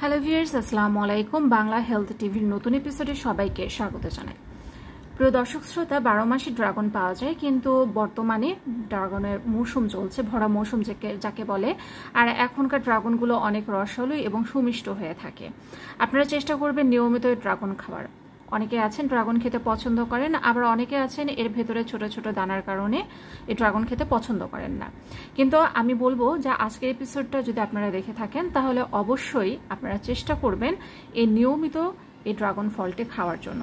Hello viewers, আসসালামু আলাইকুম। Bangla health টিভির নতুন এপিসোডে সবাইকে স্বাগত জানাই। প্রিয় দর্শক শ্রোতা, 12 মাসে ড্রাগন পাওয়া যায়, কিন্তু বর্তমানে ড্রাগনের মৌসুম চলছে, ভরা মৌসুম যাকে বলে। আর এখনকার ড্রাগনগুলো অনেক রসালো এবং সুমিষ্ট হয়ে থাকে। আপনারা চেষ্টা করবেন নিয়মিত ড্রাগন খাওয়ার। অনেকে আছেন ড্রাগন খেতে পছন্দ করেন, আবার অনেকে আছেন এর ভেতরে ছোট ছোট দানার কারণে এই ড্রাগন খেতে পছন্দ করেন না। কিন্তু আমি বলবো যে আজকের এপিসোডটা যদি আপনারা দেখে থাকেন তাহলে অবশ্যই আপনারা চেষ্টা করবেন এই নিয়মিত এই ড্রাগন ফলটি খাওয়ার জন্য।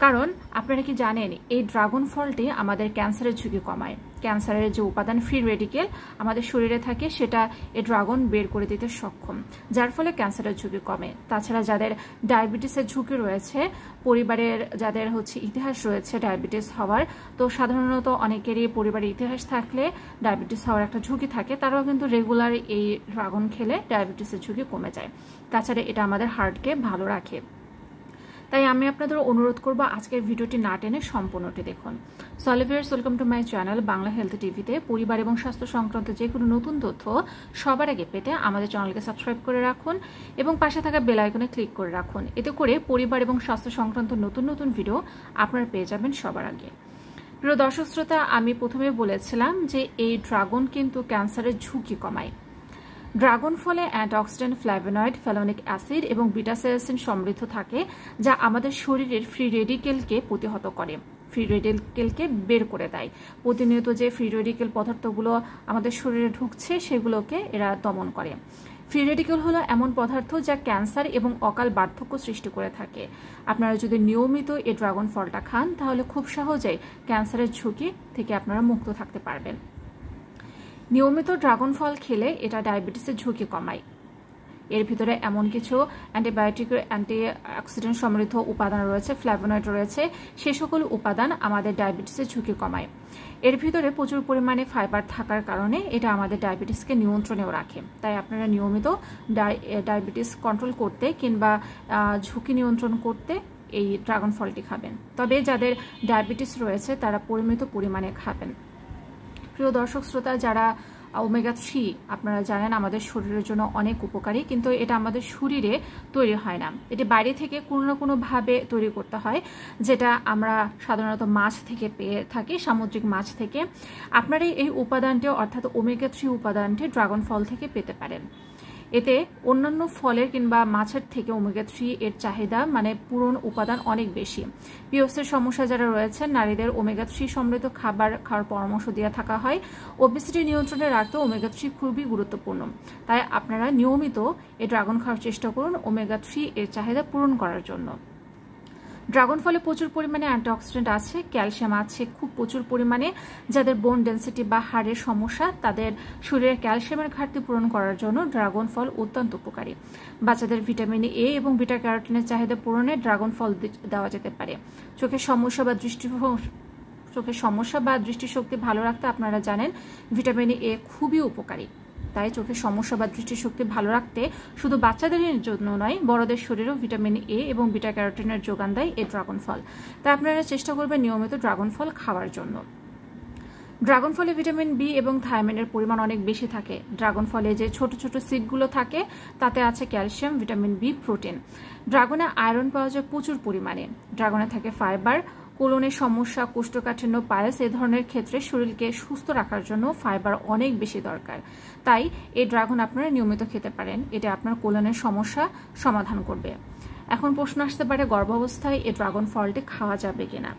কারণ আপনারা কি জানেন, এই ড্রাগন ফলটি আমাদের ক্যান্সারের ঝুঁকি কমায়। ক্যান্সারের যে উপাদান ফ্রি রেডিকেল আমাদের শরীরে থাকে সেটা এই ড্রাগন বের করে দিতে সক্ষম, যার ফলে ক্যান্সারের ঝুঁকি কমে। তাছাড়া যাদের ডায়াবেটিসের ঝুঁকি রয়েছে, পরিবারের যাদের ইতিহাস রয়েছে ডায়াবেটিস হওয়ার, তো সাধারণত অনেকেরই পরিবারের ইতিহাস থাকলে ডায়াবেটিস হওয়ার একটা ঝুঁকি থাকে, তারাও কিন্তু রেগুলার এই ড্রাগন খেলে ডায়াবেটিসের ঝুঁকি কমে যায়। তাছাড়া এটা আমাদের হার্টকে ভালো রাখে। তাই আমি আপনাদের অনুরোধ করব আজকের ভিডিওটি না টেনে সম্পূর্ণটি দেখুন। Viewers, welcome to my channel Bangla health টিভিতে। পরিবার এবং স্বাস্থ্য সংক্রান্ত যে কোনো নতুন তথ্য সবার আগে পেতে আমাদের চ্যানেলকে সাবস্ক্রাইব করে রাখুন এবং পাশে থাকা বেল আইকনে ক্লিক করে রাখুন। এতে করে পরিবার এবং স্বাস্থ্য সংক্রান্ত নতুন নতুন ভিডিও আপনারা পেয়ে যাবেন সবার আগে। প্রিয় দর্শক শ্রোতা, আমি প্রথমে বলেছিলাম যে এই ড্রাগন কিন্তু ক্যান্সারের ঝুঁকি কমায়। ড্রাগন ফলে অ্যান্টিঅক্সিডেন্ট, ফ্ল্যাভোনয়েড, ফ্যালোনিক অ্যাসিড এবং বিটা সেরোসিন সমৃদ্ধ থাকে, যা আমাদের শরীরের ফ্রি রেডিকেলকে প্রতিহত করে, ফ্রি রেডিকেলকে বের করে দেয়। প্রতিনিয়ত যে ফ্রি রেডিকেল পদার্থগুলো আমাদের শরীরে ঢুকছে সেগুলোকে এরা দমন করে। ফ্রি রেডিকেল হলো এমন পদার্থ যা ক্যান্সার এবং অকাল বার্ধক্য সৃষ্টি করে থাকে। আপনারা যদি নিয়মিত এই ড্রাগন ফলটা খান তাহলে খুব সহজেই ক্যান্সারের ঝুঁকি থেকে আপনারা মুক্ত থাকতে পারবেন। নিয়মিত ড্রাগন ফল খেলে এটা ডায়াবেটিসের ঝুঁকি কমায়। এর ভিতরে এমন কিছু অ্যান্টিবায়োটিক, অ্যান্টিঅক্সিডেন্ট সমৃদ্ধ উপাদান রয়েছে, ফ্ল্যাভোনয়েড রয়েছে, সে সকল উপাদান আমাদের ডায়াবেটিসের ঝুঁকি কমায়। এর ভিতরে প্রচুর পরিমাণে ফাইবার থাকার কারণে এটা আমাদের ডায়াবেটিসকে নিয়ন্ত্রণেও রাখে। তাই আপনারা নিয়মিত ডায়াবেটিস কন্ট্রোল করতে কিংবা ঝুঁকি নিয়ন্ত্রণ করতে এই ড্রাগন ফলটি খাবেন। তবে যাদের ডায়াবেটিস রয়েছে তারা পরিমিত পরিমাণে খাবেন। প্রিয় দর্শক শ্রোতা, যারা ওমেগা 3 আপনারা জানেন আমাদের শরীরের জন্য অনেক উপকারী, কিন্তু এটা আমাদের শরীরে তৈরি হয় না, এটি বাইরে থেকে কোনো না কোনোভাবে তৈরি করতে হয়, যেটা আমরা সাধারণত মাছ থেকে পেয়ে থাকি, সামুদ্রিক মাছ থেকে। আপনারা এই উপাদানটি অর্থাৎ ওমেগা 3 উপাদানটি ড্রাগন ফল থেকে পেতে পারেন। এতে অন্যান্য ফলের কিংবা মাছের থেকে ওমেগা 3 এর চাহিদা পূরণ উপাদান অনেক বেশি। পিওসের সমস্যা যারা রয়েছে, নারীদের ওমেগা 3 সমৃদ্ধ খাবার খাওয়ার পরামর্শ দিয়ে থাকা হয়। ওবেসিটি নিয়ন্ত্রণে রাখতে ওমেগা 3 খুবই গুরুত্বপূর্ণ। তাই আপনারা নিয়মিত এই ড্রাগন খাওয়ার চেষ্টা করুন ওমেগা 3 এর চাহিদা পূরণ করার জন্য। ড্রাগন ফলে প্রচুর পরিমাণে অ্যান্টিঅক্সিডেন্ট আছে, ক্যালসিয়াম আছে খুব প্রচুর পরিমাণে। যাদের বোন ডেন্সিটি বা হাড়ের সমস্যা, তাদের শরীরের ক্যালসিয়ামের ঘাটতি পূরণ করার জন্য ড্রাগন ফল অত্যন্ত উপকারী। বাচ্চাদের ভিটামিন এ এবং বিটা ক্যারোটিনের চাহিদা পূরণে ড্রাগন ফল দেওয়া যেতে পারে। চোখের সমস্যা বা দৃষ্টিশক্তি ভালো রাখতে আপনারা জানেন ভিটামিন এ খুবই উপকারী। তাই চোখের সমস্যা বা দৃষ্টিশক্তি ভালো রাখতে শুধু বাচ্চাদের জন্য নয়, বড়দের শরীরেও ভিটামিন এ এবং বিটা ক্যারোটিনের যোগান দেয় এই ড্রাগন ফল। তাই আপনারা চেষ্টা করবেন নিয়মিত ড্রাগন ফল খাওয়ার জন্য। ড্রাগন ফলে ভিটামিন বি এবং থায়ামিনের পরিমাণ অনেক বেশি থাকে। ড্রাগন ফলে যে ছোট ছোট সিডগুলো থাকে তাতে আছে ক্যালসিয়াম, ভিটামিন বি, প্রোটিন। ড্রাগনে আয়রন পাওয়া যায় প্রচুর পরিমাণে। ড্রাগনে থাকে ফাইবার। কোলনের সমস্যা, কোষ্ঠকাঠিন্য, পায়েস এ ধরনের ক্ষেত্রে শরীরকে সুস্থ রাখার জন্য ফাইবার অনেক বেশি দরকার। তাই এই ড্রাগন আপনারা নিয়মিত খেতে পারেন, এটা আপনার কোলনের সমস্যা সমাধান করবে। এখন প্রশ্ন আসতে পারে, গর্ভাবস্থায় এই ড্রাগন ফলটি খাওয়া যাবে কিনা?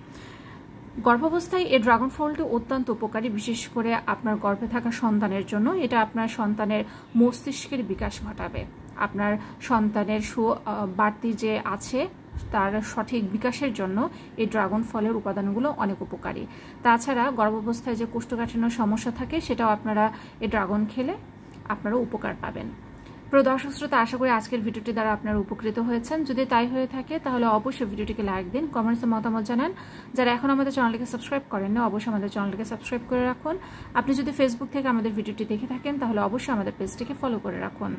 গর্ভাবস্থায় এই ড্রাগন ফলটি অত্যন্ত উপকারী, বিশেষ করে আপনার গর্ভে থাকা সন্তানের জন্য। এটা আপনার সন্তানের মস্তিষ্কের বিকাশ ঘটাবে। আপনার সন্তানের বাড়তি যে আছে তার সঠিক বিকাশের জন্য এই ড্রাগন ফলের উপাদানগুলো অনেক উপকারী। তাছাড়া গর্ভাবস্থায় যে কোষ্ঠকাঠিন্য সমস্যা থাকে সেটাও আপনারা এই ড্রাগন খেলে আপনারা উপকার পাবেন। প্রিয় দর্শক শ্রোতা, আশা করি আজকের ভিডিওটি দ্বারা আপনারা উপকৃত হয়েছেন। যদি তাই হয়ে থাকে তাহলে অবশ্যই ভিডিওটিকে লাইক দিন, কমেন্টসে মতামত জানান। যারা এখন আমাদের চ্যানেলটিকে সাবস্ক্রাইব করেন না, অবশ্যই আমাদের চ্যানেলটিকে সাবস্ক্রাইব করে রাখুন। আপনি যদি ফেসবুক থেকে আমাদের ভিডিওটি দেখে থাকেন তাহলে অবশ্যই আমাদের পেজটিকে ফলো করে রাখুন।